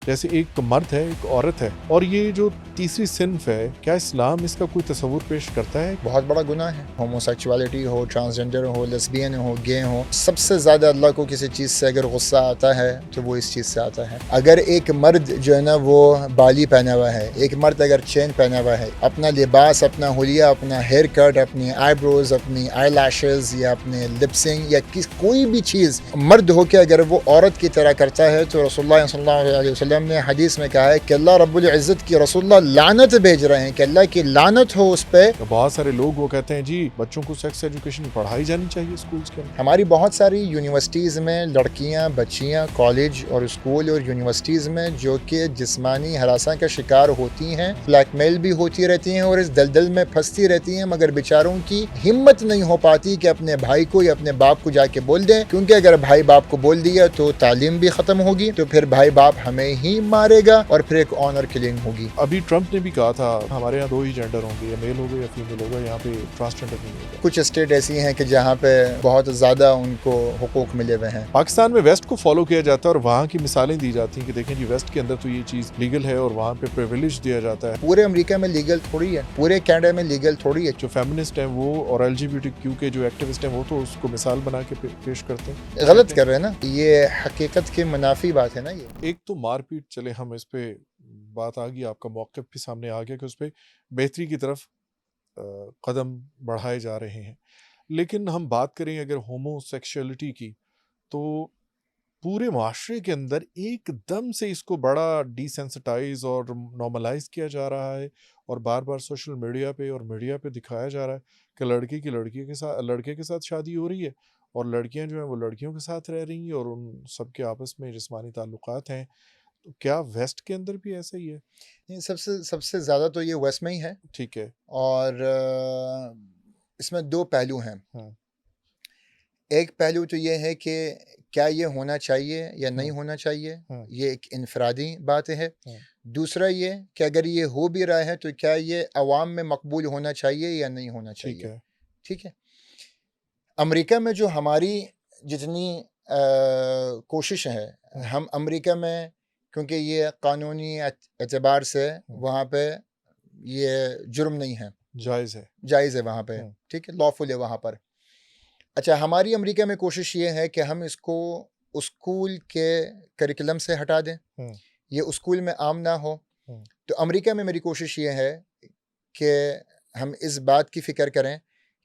جیسے ایک مرد ہے ایک عورت ہے اور یہ جو تیسری صنف ہے، کیا اسلام اس کا کوئی تصور پیش کرتا ہے؟ بہت بڑا گناہ ہے. ہوموسیکچوالٹی ہو، ٹرانسجنڈر ہو، لیسبین ہو، گے ہو، سب سے زیادہ اللہ کو کسی چیز سے اگر غصہ آتا ہے تو وہ اس چیز سے آتا ہے. اگر ایک مرد جو ہے نا وہ بالی پہنا ہوا ہے، ایک مرد اگر چین پہنا ہوا ہے، اپنا لباس، اپنا حلیہ، اپنا ہیئر کٹ، اپنی آئی بروز، اپنی آئی لیشز یا اپنے لپسنگ یا کوئی بھی چیز مرد ہو کے اگر وہ عورت کی طرح کرتا ہے تو رسول اللہ صلی اللہ علیہ وسلم نے حدیث میں کہا ہے کہ اللہ رب العزت کی رسول اللہ لعنت بھیج رہے ہیں کہ اللہ کی لعنت ہو اس پہ. بہت سارے لوگ وہ کہتے ہیں جی بچوں کو سیکس ایجوکیشن پڑھائی جانی چاہیے اسکولز کے اندر. ہماری بہت ساری یونیورسٹیز میں لڑکیاں، بچیاں کالج اور اسکول اور یونیورسٹیز میں جو کہ جسمانی ہراساں کا شکار ہوتی ہیں، بلیک میل بھی ہوتی رہتی ہیں اور اس دلدل میں پھنستی رہتی ہیں، مگر بیچاروں کی ہمت نہیں ہو پاتی کہ اپنے بھائی کو یا اپنے باپ کو جا کے بول دیں، کیونکہ اگر بھائی باپ کو بول دیا تو تعلیم بھی ختم ہوگی، تو پھر بھائی باپ ہمیں ہی مارے گا اور پھر ایک آنر کلنگ ہوگی. ابھی ٹرمپ نے بھی کہا تھا ہمارے یہاں 2 ہی جینڈر ہوں گے، یا میل ہوگا یا فیمیل ہوگا، یہاں پہ ٹرانسجینڈر نہیں ہوگا. کچھ اسٹیٹ ایسی ہیں کہ جہاں پہ بہت زیادہ ان کو حقوق ملے ہوئے ہیں. پاکستان میں ویسٹ کو فالو کیا جاتا ہے اور وہاں کی مثالیں دی جاتی ہیں کہ دیکھیں جی ویسٹ کے اندر تو یہ چیز لیگل ہے اور وہاں پہ پریویلیج دیا جاتا ہے. پورے امریکہ میں لیگل تھوڑی ہے، پورے کینیڈا میں لیگل تھوڑی ہے. جو فیمنسٹ ہیں وہ اور LGBTQ کے جو ایکٹیوسٹ ہیں وہ تو اس کو مثال بنا کے پیش کرتے ہیں. غلط کر رہے ہیں نا، یہ حقیقت کے منافی بات ہے نا. یہ ایک تو مار پیٹ، چلے ہم اس پہ بات آ گئی، آپ کا موقف بھی سامنے آ گیا کہ اس پہ بہتری کی طرف قدم بڑھائے جا رہے ہیں. لیکن ہم بات کریں اگر ہومو سیکشولیٹی کی، تو پورے معاشرے کے اندر ایک دم سے اس کو بڑا ڈی سینسٹائز اور نارملائز کیا جا رہا ہے، اور بار بار سوشل میڈیا پہ اور میڈیا پہ دکھایا جا رہا ہے کہ لڑکی کی لڑکے کے ساتھ شادی ہو رہی ہے اور لڑکیاں جو ہیں وہ لڑکیوں کے ساتھ رہ رہی ہیں اور ان سب کے آپس میں جسمانی تعلقات ہیں. تو کیا ویسٹ کے اندر بھی ایسا ہی ہے؟ سب سے زیادہ تو یہ ویسٹ میں ہی ہے. ٹھیک ہے. اور اس میں 2 پہلو ہیں. ایک پہلو تو یہ ہے کہ کیا یہ ہونا چاہیے یا نہیں ہونا چاہیے، یہ ایک انفرادی بات ہے. دوسرا یہ کہ اگر یہ ہو بھی رہا ہے تو کیا یہ عوام میں مقبول ہونا چاہیے یا نہیں ہونا چاہیے. ٹھیک ہے. امریکہ میں جو ہماری جتنی کوشش ہے، ہم امریکہ میں کیونکہ یہ قانونی اعتبار سے وہاں پہ یہ جرم نہیں ہے، جائز ہے وہاں پہ. ٹھیک ہے، لافل ہے وہاں پر. اچھا، ہماری امریکہ میں کوشش یہ ہے کہ ہم اس کو اسکول کے کریکولم سے ہٹا دیں، یہ اسکول میں عام نہ ہو. تو امریکہ میں میری کوشش یہ ہے کہ ہم اس بات کی فکر کریں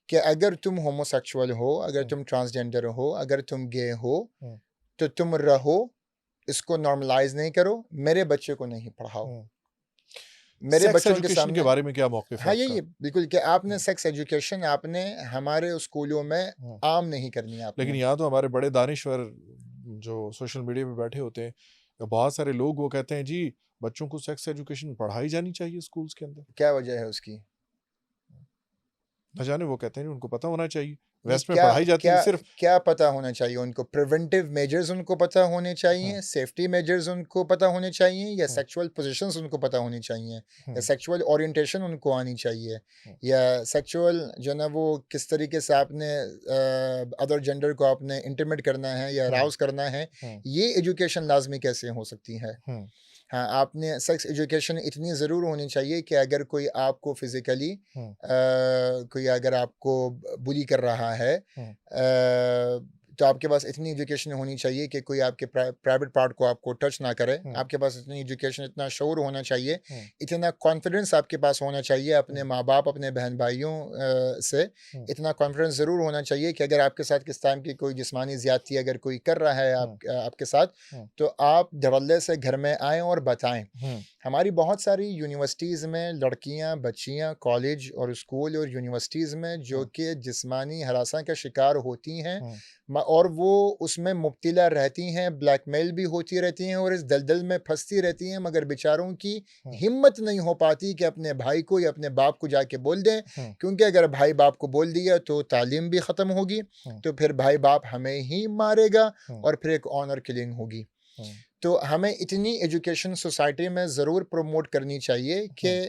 کہ اگر تم ہوموسیکچول ہو، اگر تم ٹرانسجنڈر ہو، اگر تم گے ہو، تو تم رہو، اس کو نارملائز نہیں کرو، میرے بچے کو نہیں پڑھاؤ. میرے بچوں کے سامنے کے بارے میں کیا موقف ہے؟ ہاں یہ بالکل کہ آپ نے سیکس ایجوکیشن آپ نے ہمارے اسکولوں میں عام نہیں کرنی ہے. لیکن یہاں تو ہمارے بڑے دانشور جو سوشل میڈیا پہ بیٹھے ہوتے ہیں، بہت سارے لوگ وہ کہتے ہیں جی بچوں کو سیکس ایجوکیشن پڑھائی جانی چاہیے اسکولز کے اندر. کیا وجہ ہے اس کی؟ نہ جانے، وہ کہتے ہیں ان کو پتہ ہونا چاہیے. ویسٹ میں پڑھائی جاتی ہے صرف کیا پتہ ہونا چاہیے ان کو؟ پریونٹیو میجرز ان کو پتہ ہونے چاہیے، سیفٹی میجرز ان کو پتہ ہونے چاہیے، یا سیکچول پوزیشنز ان کو پتہ ہونی چاہیے، یا سیکچول اورینٹیشن ان کو آنی چاہیے، یا سیکچول جو نا وہ کس طریقے سے آپ نے ادر جینڈر کو آپ نے انٹیمیٹ کرنا ہے یا راؤز کرنا ہے، یہ ایجوکیشن لازمی کیسے ہو سکتی ہے؟ ہاں، آپ نے سیکس ایجوکیشن اتنی ضرور ہونی چاہیے کہ اگر کوئی آپ کو فزیکلی کوئی اگر آپ کو بلی کر رہا ہے تو آپ کے پاس اتنی ایجوکیشن ہونی چاہیے کہ کوئی آپ کے پرائیویٹ پارٹ کو آپ کو ٹچ نہ کرے. آپ کے پاس اتنی ایجوکیشن، اتنا شعور ہونا چاہیے، اتنا کانفیڈنس آپ کے پاس ہونا چاہیے اپنے ماں باپ، اپنے بہن بھائیوں سے. اتنا کانفیڈنس ضرور ہونا چاہیے کہ اگر آپ کے ساتھ کس ٹائم کی کوئی جسمانی زیادتی اگر کوئی کر رہا ہے آپ کے ساتھ، تو آپ دھڑلے سے گھر میں آئیں اور بتائیں. ہماری بہت ساری یونیورسٹیز میں لڑکیاں، بچیاں کالج اور اسکول اور یونیورسٹیز میں جو کہ جسمانی ہراساں کا شکار ہوتی ہیں اور وہ اس میں مبتلا رہتی ہیں، بلیک میل بھی ہوتی رہتی ہیں اور اس دلدل میں پھنستی رہتی ہیں، مگر بیچاروں کی ہمت نہیں ہو پاتی کہ اپنے بھائی کو یا اپنے باپ کو جا کے بول دیں، کیونکہ اگر بھائی باپ کو بول دیا تو تعلیم بھی ختم ہوگی، تو پھر بھائی باپ ہمیں ہی مارے گا اور پھر ایک آنر کلنگ ہوگی. تو ہمیں اتنی ایجوکیشن سوسائٹی میں ضرور پروموٹ کرنی چاہیے کہ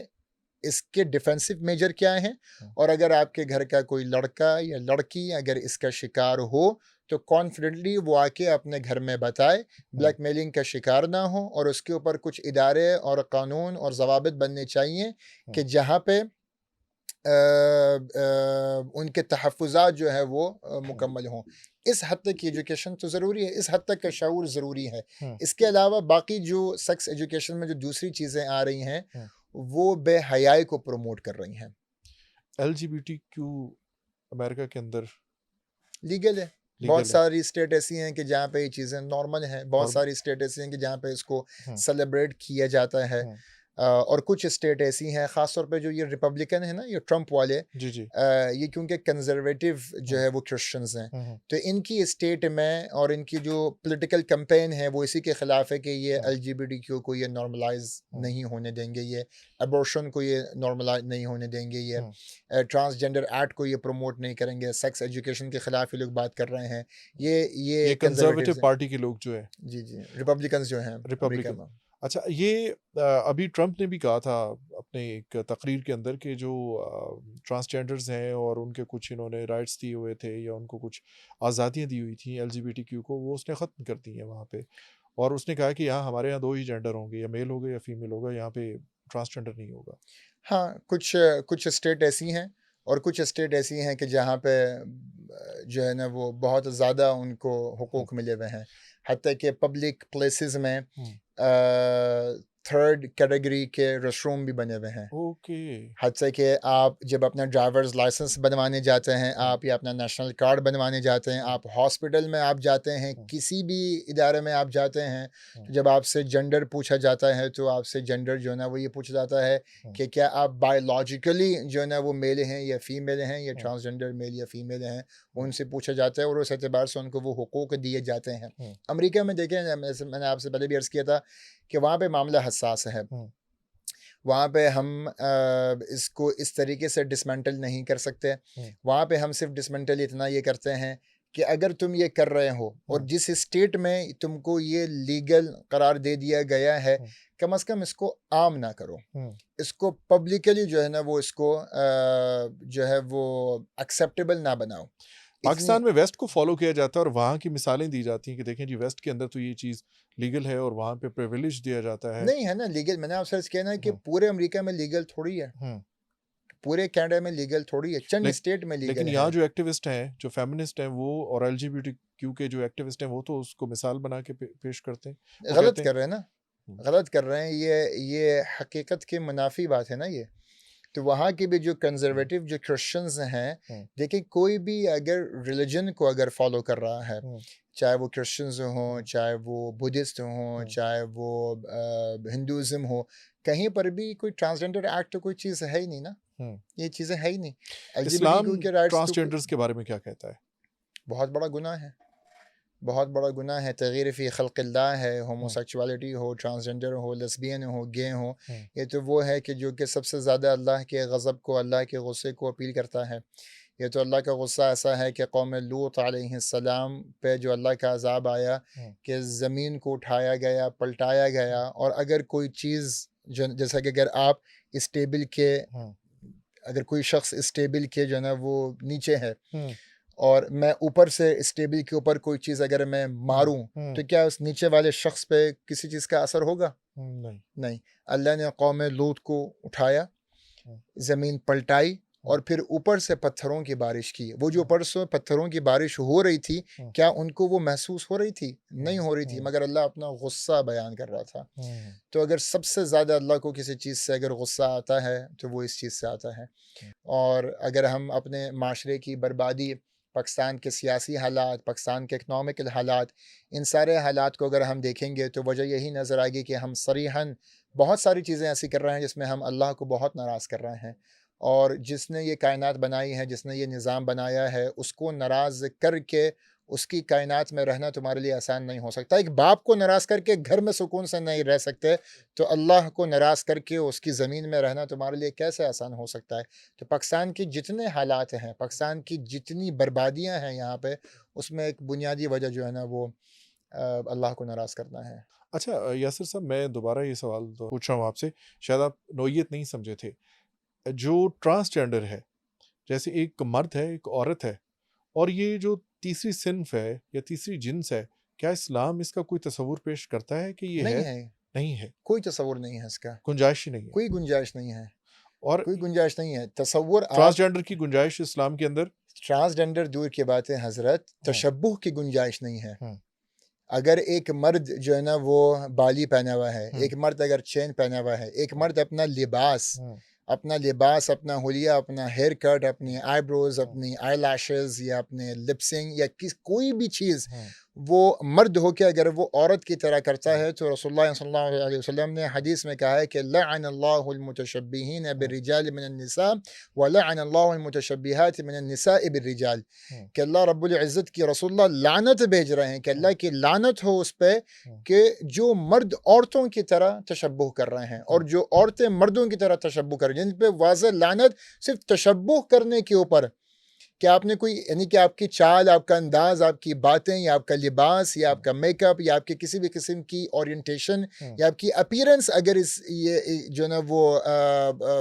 اس کے ڈیفینسو میجر کیا ہیں، اور اگر آپ کے گھر کا کوئی لڑکا یا لڑکی اگر اس کا شکار ہو تو کانفیڈنٹلی وہ آ کے اپنے گھر میں بتائے، بلیک میلنگ کا شکار نہ ہو، اور اس کے اوپر کچھ ادارے اور قانون اور ضوابط بننے چاہیے کہ جہاں پہ ان کے تحفظات جو ہے وہ مکمل ہوں. اس حد تک کی ایجوکیشن تو ضروری ہے، اس حد تک کا شعور ضروری ہے. اس کے علاوہ باقی جو سیکس ایجوکیشن میں جو دوسری چیزیں آ رہی ہیں وہ بے حیائی کو پروموٹ کر رہی ہیں. LGBTQ امریکہ کے اندر لیگل ہے. بہت ساری اسٹیٹ ایسی ہیں کہ جہاں پہ یہ چیزیں نارمل ہیں، بہت ساری اسٹیٹ ایسی ہیں کہ جہاں پہ اس کو سیلیبریٹ کیا جاتا ہے، اور کچھ اسٹیٹ ایسی ہیں خاص طور پہ جو یہ ریپبلکن ہیں نا، یہ ٹرمپ والے، یہ کیونکہ کنزرویٹو جو ہے وہ کرسچنز ہیں، تو ان کی اسٹیٹ میں اور ان کی جو پولیٹیکل کمپین ہے وہ اسی کے خلاف ہے کہ یہ LGBTQ کو یہ نارملائز نہیں ہونے دیں گے، یہ ابورشن کو یہ نارملائز نہیں ہونے دیں گے، یہ ٹرانسجینڈر ایکٹ کو یہ پروموٹ نہیں کریں گے، سیکس ایجوکیشن کے خلاف یہ لوگ بات کر رہے ہیں. یہ کنزرویٹو پارٹی کے لوگ جو ہیں، جی ریپبلکنز جو ہیں امریکہ میں. اچھا، یہ ابھی ٹرمپ نے بھی کہا تھا اپنے ایک تقریر کے اندر کہ جو ٹرانسجینڈرز ہیں اور ان کے کچھ انہوں نے رائٹس دیے ہوئے تھے یا ان کو کچھ آزادیاں دی ہوئی تھیں LGBTQ کو، وہ اس نے ختم کر دی ہیں وہاں پہ. اور اس نے کہا کہ یہاں ہمارے یہاں 2 ہی جینڈر ہوں گے، یا میل ہوگا یا فیمیل ہوگا، یہاں پہ ٹرانسجینڈر نہیں ہوگا. ہاں، کچھ اسٹیٹ ایسی ہیں اور کچھ اسٹیٹ ایسی ہیں کہ جہاں پہ جو ہے نا وہ بہت زیادہ ان کو حقوق ملے ہوئے ہیں، حتیٰ کہ پبلک پلیسز میں تھرڈ کیٹیگری کے ریسٹ روم بھی بنے ہوئے ہیں. حتیٰ کہ آپ جب اپنا ڈرائیورز لائسنس بنوانے جاتے ہیں، آپ یا اپنا نیشنل کارڈ بنوانے جاتے ہیں، آپ ہاسپٹل میں آپ جاتے ہیں، کسی بھی ادارے میں آپ جاتے ہیں، جب آپ سے جینڈر پوچھا جاتا ہے تو آپ سے جینڈر جو ہے نا وہ یہ پوچھا جاتا ہے کہ کیا آپ بایولوجیکلی جو ہے نا وہ میل ہیں یا فیمیل ہیں، یا ٹرانسجینڈر میل یا فیمیل ہیں، ان سے پوچھا جاتا ہے اور اس اعتبار سے ان کو وہ حقوق دیے جاتے ہیں. امریکہ میں دیکھیں، میں نے آپ سے پہلے بھی عرض کیا تھا کہ وہاں پہ معاملہ حساس ہے. وہاں پہ ہم اس کو اس طریقے سے ڈسمینٹل نہیں کر سکتے. وہاں پہ ہم صرف ڈسمینٹل اتنا یہ کرتے ہیں کہ اگر تم یہ کر رہے ہو اور جس اسٹیٹ میں تم کو یہ لیگل قرار دے دیا گیا ہے، کم از کم اس کو عام نہ کرو، اس کو پبلکلی جو ہے نا وہ اس کو جو ہے وہ ایکسیپٹیبل نہ بناؤ. پاکستان میں ویسٹ کو فالو کیا جاتا ہے اور وہاں کی مثالیں دی جاتی ہیں کہ دیکھیں جی ویسٹ کے اندر تو یہ چیز لیگل ہے اور وہاں پہ پریویلیج دیا جاتا ہے. نہیں ہے نا لیگل. میں نے آپ سے کہنا ہے کہ پورے امریکہ میں لیگل تھوڑی ہے، پورے کینیڈا میں لیگل تھوڑی ہے، چند اسٹیٹ میں لیگل ہے. لیکن یہاں جو ایکٹیوسٹ ہیں، جو فیمنسٹ ہیں وہ، اور LGBTQ کے جو ایکٹیوسٹ ہیں وہ تو اس کو مثال بنا کے پیش کرتے ہیں. غلط کر رہے ہیں نا، غلط کر رہے ہیں. یہ حقیقت کے منافی بات ہے نا. یہ تو وہاں کے بھی جو کنزرویٹو جو کرسچنز ہیں، دیکھیں کوئی بھی اگر ریلیجن کو اگر فالو کر رہا ہے، چاہے وہ کرسچنز ہوں، چاہے وہ بدھسٹ ہوں، چاہے وہ ہندوازم ہو، کہیں پر بھی کوئی ٹرانسجینڈر ایکٹ تو کوئی چیز ہے ہی نہیں نا. یہ چیزیں ہے ہی نہیں. اسلام ٹرانسجینڈرز کے بارے میں کیا کہتا ہے؟ بہت بڑا گناہ ہے، بہت بڑا گناہ ہے. تغیر فی خلق اللہ ہے. ہوموسیکچوالٹی ہو، ٹرانسجینڈر ہو، لیسبین ہو، گے ہو، یہ تو وہ ہے کہ جو کہ سب سے زیادہ اللہ کے غضب کو، اللہ کے غصے کو اپیل کرتا ہے. یہ تو اللہ کا غصہ ایسا ہے کہ قوم لوط علیہ السلام پہ جو اللہ کا عذاب آیا کہ زمین کو اٹھایا گیا، پلٹایا گیا. اور اگر کوئی چیز جیسا کہ اگر آپ اسٹیبل کے، اگر کوئی شخص اسٹیبل کے جو ہے نا وہ نیچے ہے اور میں اوپر سے اسٹیبل کے اوپر کوئی چیز اگر میں ماروں تو کیا اس نیچے والے شخص پہ کسی چیز کا اثر ہوگا؟ نہیں. اللہ نے قوم لوط کو اٹھایا، زمین پلٹائی اور پھر اوپر سے پتھروں کی بارش کی. وہ جو اوپر سے پتھروں کی بارش ہو رہی تھی، کیا ان کو وہ محسوس ہو رہی تھی؟ نہیں ہو رہی تھی، مگر اللہ اپنا غصہ بیان کر رہا تھا. تو اگر سب سے زیادہ اللہ کو کسی چیز سے اگر غصہ آتا ہے تو وہ اس چیز سے آتا ہے. اور اگر ہم اپنے معاشرے کی بربادی، پاکستان کے سیاسی حالات، پاکستان کے اکنامکل حالات، ان سارے حالات کو اگر ہم دیکھیں گے تو وجہ یہی نظر آئے گی کہ ہم صریحاً بہت ساری چیزیں ایسی کر رہے ہیں جس میں ہم اللہ کو بہت ناراض کر رہے ہیں. اور جس نے یہ کائنات بنائی ہے، جس نے یہ نظام بنایا ہے، اس کو ناراض کر کے اس کی کائنات میں رہنا تمہارے لیے آسان نہیں ہو سکتا. ایک باپ کو ناراض کر کے گھر میں سکون سے نہیں رہ سکتے، تو اللہ کو ناراض کر کے اس کی زمین میں رہنا تمہارے لیے کیسے آسان ہو سکتا ہے؟ تو پاکستان کی جتنے حالات ہیں، پاکستان کی جتنی بربادیاں ہیں یہاں پہ، اس میں ایک بنیادی وجہ جو ہے نا وہ اللہ کو ناراض کرنا ہے. اچھا یاسر صاحب، میں دوبارہ یہ سوال تو پوچھ رہا ہوں آپ سے، شاید آپ نوعیت نہیں سمجھے تھے. جو ٹرانسجینڈر ہے، جیسے ایک مرد ہے ایک عورت ہے، اور یہ جو تیسری صنف ہے یا تیسری جنس ہے، کیا اسلام اس کا کوئی تصور پیش کرتا ہے کہ یہ نہیں ہے؟ ہے، نہیں ہے، کوئی تصور نہیں ہے اس کا، گنجائش ہی نہیں ہے۔ کوئی گنجائش نہیں ہے، اور کوئی گنجائش نہیں ہے۔ تصور آپ ٹرانسجینڈر کی گنجائش اسلام کے اندر؟ ٹرانسجینڈر دور کی بات ہے حضرت، ہوں، تشبہ کی گنجائش نہیں ہے۔ ہوں، اگر ایک مرد جو ہے نا وہ بالی پہنا ہوا ہے، ہوں، ایک مرد اگر چین پہنا ہوا ہے، ایک ہوں، مرد اپنا لباس، ہوں، اپنا حلیہ، اپنا ہیئر کٹ، اپنی آئی بروز، ہوں، اپنی آئی لیشز یا اپنے لپسنگ یا کوئی بھی چیز ہوں، وہ مرد ہو کے اگر وہ عورت کی طرح کرتا ہے تو رسول اللہ صلی اللہ علیہ وسلم نے حدیث میں کہا ہے کہ لعن اللہ المتشبہین بالرجال من النساء ولعن اللہ المتشبہات من النساء بالرجال، ہوں، کہ اللہ رب العزت کی رسول اللہ لعنت بھیج رہے ہیں کہ اللہ کی لعنت ہو اس پہ ہوں، کہ جو مرد عورتوں کی طرح تشبہ کر رہے ہیں اور جو عورتیں مردوں کی طرح تشبہ کر رہی ہیں، جن پہ واضح لعنت صرف تشبہ کرنے کے اوپر، کہ آپ نے کوئی یعنی کہ آپ کی چال، آپ کا انداز، آپ کی باتیں یا آپ کا لباس یا آپ کا میک اپ یا آپ کے کسی بھی قسم کی اورینٹیشن ہوں، یا آپ کی اپیرنس اگر یہ جو نا وہ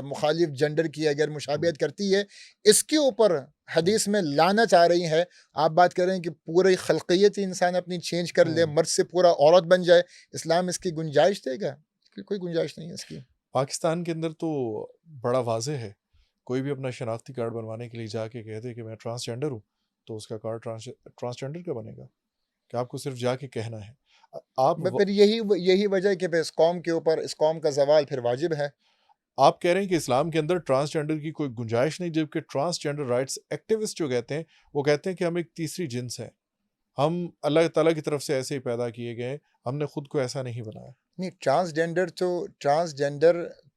مخالف جنڈر کی اگر مشابہت کرتی ہے، اس کے اوپر حدیث میں لعنت آ رہی ہے۔ آپ بات کر رہے ہیں کہ پوری خلقیت انسان اپنی چینج کر لے، مرد سے پورا عورت بن جائے، اسلام اس کی گنجائش دے گا؟ کوئی گنجائش نہیں ہے اس کی۔ پاکستان کے اندر تو بڑا واضح ہے، کوئی بھی اپنا شناختی کارڈ بنوانے کے لیے جا کے کہہ دے کہ میں ٹرانسجینڈر ہوں تو اس کا کارڈ ٹرانسجینڈر کا بنے گا، کہ آپ کو صرف جا کے کہنا ہے۔ پھر یہی وجہ ہے کہ پھر اس قوم کے اوپر اس قوم کا زوال پھر واجب ہے۔ آپ کہہ رہے ہیں کہ اسلام کے اندر ٹرانسجینڈر کی کوئی گنجائش نہیں، جبکہ ٹرانسجینڈر رائٹس ایکٹیوسٹ جو کہتے ہیں وہ کہتے ہیں کہ ہم ایک تیسری جنس ہیں، ہم اللہ تعالیٰ کی طرف سے ایسے ہی پیدا کیے گئے ہیں، ہم نے خود کو ایسا نہیں بنایا۔ نہیں، ٹرانسجینڈر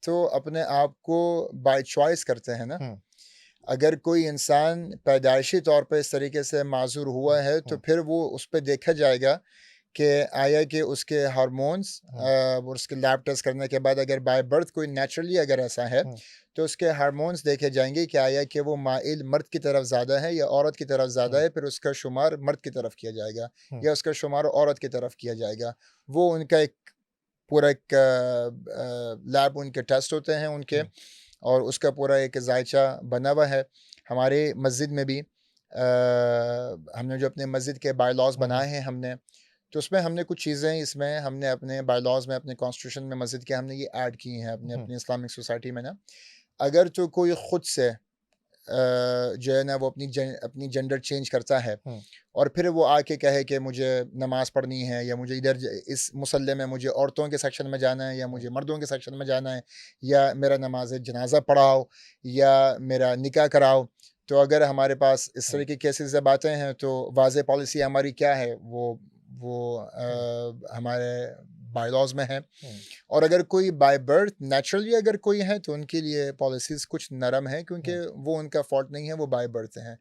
تو اپنے آپ کو بائی چوائس کرتے ہیں نا۔ ہوں، اگر کوئی انسان پیدائشی طور پہ اس طریقے سے معذور ہوا ہے تو پھر وہ اس پہ دیکھا جائے گا کہ آیا کہ اس کے ہارمونز اور اس کے لیب ٹیسٹ کرنے کے بعد اگر بائی برتھ کوئی نیچرلی اگر ایسا ہے تو اس کے ہارمونز دیکھے جائیں گے کہ آیا کہ وہ مائل مرد کی طرف زیادہ ہے یا عورت کی طرف زیادہ ہے، پھر اس کا شمار مرد کی طرف کیا جائے گا یا اس کا شمار عورت کی طرف کیا جائے گا۔ وہ ان کا ایک پورا ایک لیب ان کے ٹیسٹ ہوتے ہیں ان کے، اور اس کا پورا ایک ذائچہ بنا ہوا ہے۔ ہمارے مسجد میں بھی ہم نے جو اپنے مسجد کے بائی لاز بنائے ہیں ہم نے، تو اس میں ہم نے کچھ چیزیں اس میں ہم نے اپنے بائی لاز میں اپنے کانسٹیٹیوشن میں مسجد کے ہم نے یہ ایڈ کی ہیں اپنی اسلامک سوسائٹی میں نا۔ اگر تو کوئی خود سے جو ہے نا وہ اپنی جنڈر چینج کرتا ہے اور پھر وہ آ کے کہے کہ مجھے نماز پڑھنی ہے یا مجھے ادھر اس مصلی میں مجھے عورتوں کے سیکشن میں جانا ہے یا مجھے مردوں کے سیکشن میں جانا ہے یا میرا نماز جنازہ پڑھاؤ یا میرا نکاح کراؤ، تو اگر ہمارے پاس اس طرح کی کیسز سے باتیں ہیں تو واضح پالیسی ہماری کیا ہے وہ ہمارے بائی لاز میں ہے۔ اور اگر کوئی بائی برتھ نیچرلی اگر کوئی ہے تو ان کے لیے پالیسیز کچھ نرم ہیں، کیونکہ وہ ان کا فالٹ نہیں ہے، وہ بائی برتھ ہیں۔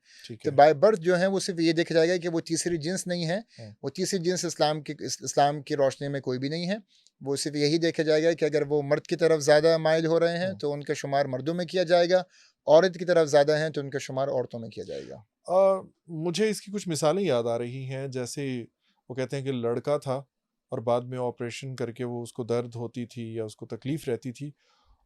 تو بائی برتھ جو ہے وہ صرف یہ دیکھا جائے گا کہ وہ تیسری جنس نہیں ہے، وہ تیسری جنس اسلام کی روشنی میں کوئی بھی نہیں ہے، وہ صرف یہی دیکھا جائے گا کہ اگر وہ مرد کی طرف زیادہ مائل ہو رہے ہیں تو ان کا شمار مردوں میں کیا جائے گا، عورت کی طرف زیادہ ہیں تو ان کا شمار عورتوں میں کیا جائے گا۔ مجھے اس کی کچھ مثالیں یاد آ رہی ہیں، جیسے وہ کہتے ہیں کہ لڑکا تھا اور بعد میں آپریشن کر کے وہ اس کو درد ہوتی تھی یا اس کو تکلیف رہتی تھی،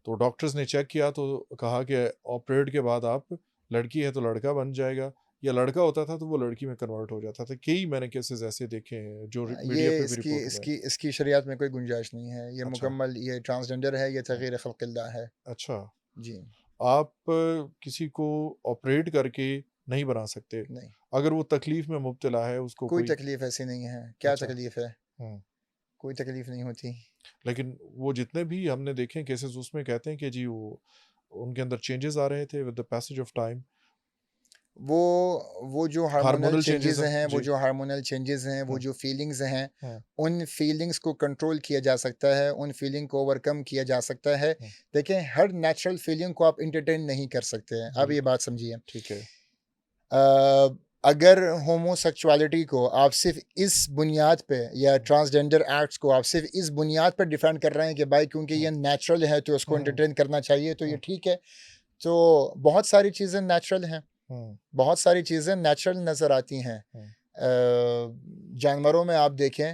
تو ڈاکٹرز نے چیک کیا تو کہا کہ آپریٹ کے بعد آپ لڑکی ہے تو لڑکا بن جائے گا، یا لڑکا ہوتا تھا تو وہ لڑکی میں کنورٹ ہو جاتا تھا۔ کئی میں نے کیسز ایسے دیکھے ہیں جو میڈیا یہ پہ بھی رپورٹ ہوئے۔ اس کی شریعت میں کوئی گنجائش نہیں ہے، یہ اچھا، مکمل یہ ٹرانسجنڈر ہے، یہ تغیر خلق اللہ ہے۔ اچھا، جی آپ کسی کو آپریٹ کر کے نہیں بنا سکتے، نہیں، اگر وہ تکلیف میں مبتلا ہے اس کو کوئی تکلیف ایسی نہیں ہے۔ کیا اچھا، تکلیف ہے؟ کوئی تکلیف نہیں ہوتی۔ لیکن وہ جتنے بھی ہم نے دیکھے کیسز اس میں کہتے ہیں کہ جی وہ ان کے اندر چینجز آ رہے تھے with the passage of time, وہ جو ہارمونل چینجز ہیں، وہ جی، جو ہارمونل چینجز ہیں، وہ ہوں، جو فیلنگز ہیں، ہوں، ان فیلنگز کو کنٹرول کیا جا سکتا ہے، ان فیلنگ کو اوورکم کیا جا سکتا ہے۔ ہوں، دیکھیں، ہر نیچرل فیلنگ کو آپ انٹرٹین نہیں کر سکتے ہیں۔ آپ یہ بات سمجھیے، ٹھیک ہے، اگر ہومو سیکچوالٹی کو آپ صرف اس بنیاد پہ یا ٹرانسجنڈر ایکٹس کو آپ صرف اس بنیاد پر ڈیفینڈ کر رہے ہیں کہ بھائی کیونکہ یہ نیچرل ہے تو اس کو انٹرٹین کرنا چاہیے، تو یہ ٹھیک ہے۔ تو بہت ساری چیزیں نیچرل ہیں، بہت ساری چیزیں نیچرل نظر آتی ہیں۔ جانوروں میں آپ دیکھیں،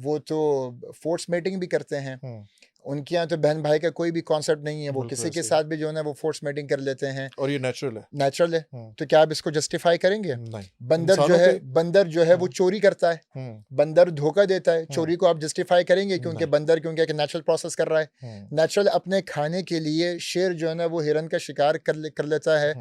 وہ تو فورس میٹنگ بھی کرتے ہیں، ان کے یہاں تو بہن بھائی کا کوئی بھی کانسیپٹ نہیں ہے, وہ بالکل کسی کے ایسے ہی ساتھ بھی جو ہے نا وہ فورس میٹنگ کر لیتے ہیں, اور یہ نیچرل ہے. نیچرل ہے. تو کیا آپ اس کو جسٹیفائی کریں گے؟ نہیں, بندر جو انسانوں ہے پہ بندر جو ہے وہ چوری کرتا ہے, ہوں بندر دھوکہ دیتا ہے, چوری کو آپ جسٹیفائی کریں گے کیونکہ نہیں. بندر کیونکہ ایک نیچرل پروسیس کر رہا ہے. نیچرل اپنے کھانے کے لیے شیر جو ہے نا وہ ہرن کا شکار کر لیتا ہے,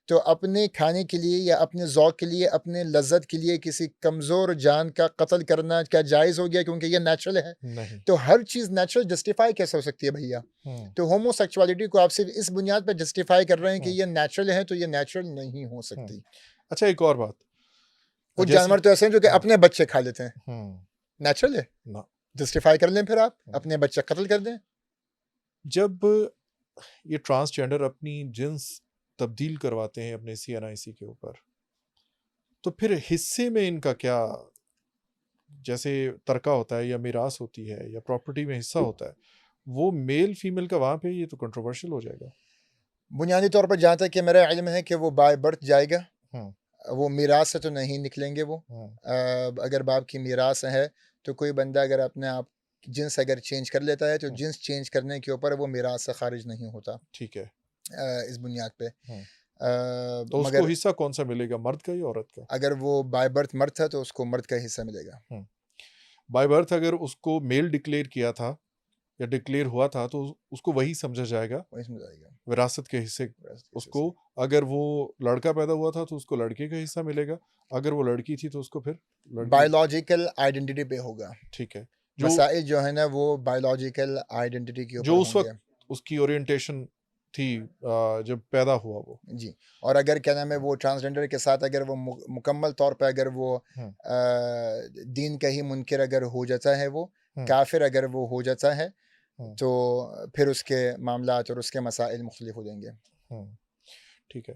تو اپنے کھانے کے لیے یا اپنے ذوق کے لیے, اپنے لذت کے لیے کسی کمزور جان کا قتل کرنا کیا جائز ہو گیا کیونکہ یہ نیچرل ہے؟ نہیں. تو ہر چیز نیچرل جسٹیفائی کیسے ہو سکتی ہے بھیا؟ تو ہومو سیکچولیٹی کو آپ صرف اس بنیاد پہ جسٹیفائی کر رہے ہیں کہ یہ نیچرل ہے, تو یہ نیچرل نہیں ہو سکتی. اچھا ایک اور بات, کچھ جیسے جانور تو ایسے ہیں جو کہ اپنے بچے کھا لیتے ہیں, نیچرل ہے, نہ, جسٹیفائی کر لیں پھر آپ اپنے بچے قتل کر دیں. جب یہ ٹرانسجینڈر اپنی جنس تبدیل کرواتے ہیں اپنے CNIC کے اوپر, تو پھر حصے میں ان کا کیا, جیسے ترکہ ہوتا ہے یا میراث ہوتی ہے یا پراپرٹی میں حصہ ہوتا ہے, وہ میل فیمیل کا وہاں پہ یہ تو کنٹروورشل ہو جائے گا. بنیادی طور پر جہاں تک کہ میرا علم ہے کہ وہ بائی برتھ جائے گا, وہ میراث سے تو نہیں نکلیں گے. وہ اگر باپ کی میراث ہے تو کوئی بندہ اگر اپنے آپ جنس اگر چینج کر لیتا ہے تو جنس چینج کرنے کے اوپر وہ میراث سے خارج نہیں ہوتا. ٹھیک ہے, اس بنیاد پہ. تو اس مگر کو حصہ کون سا ملے گا, مرد کا یا عورت کا؟ اگر وہ بائی برتھ مرد تھا تو اس کو مرد کا حصہ ملے گا. بائی برتھ اگر اس کو میل ڈکلیئر کیا تھا یا ڈکلیئر ہوا تھا تو اس کو وہی سمجھا جائے گا, وہی سمجھ آئے گا وراثت کے حصے اس کو. اگر وہ لڑکا پیدا ہوا تھا تو اس کو لڑکے کا حصہ ملے گا, اگر وہ لڑکی تھی تو اس کو پھر لڑکی. بایولوجیکل آئیڈینٹی پہ ہوگا. ٹھیک ہے, مسائل جو ہے نا وہ بایولوجیکل آئیڈینٹی کے اوپر جو اس ہوں گے. وقت اس کی اورینٹیشن تھی جب پیدا ہوا وہ. جی, اور اگر کیا نام ہے وہ ٹرانسجنڈر کے ساتھ اگر وہ مکمل طور پہ اگر وہ دین کا ہی منکر اگر ہو جاتا ہے, وہ کافر اگر وہ ہو جاتا ہے, تو پھر اس کے معاملات اور اس کے مسائل مختلف ہو جائیں گے. ٹھیک ہے.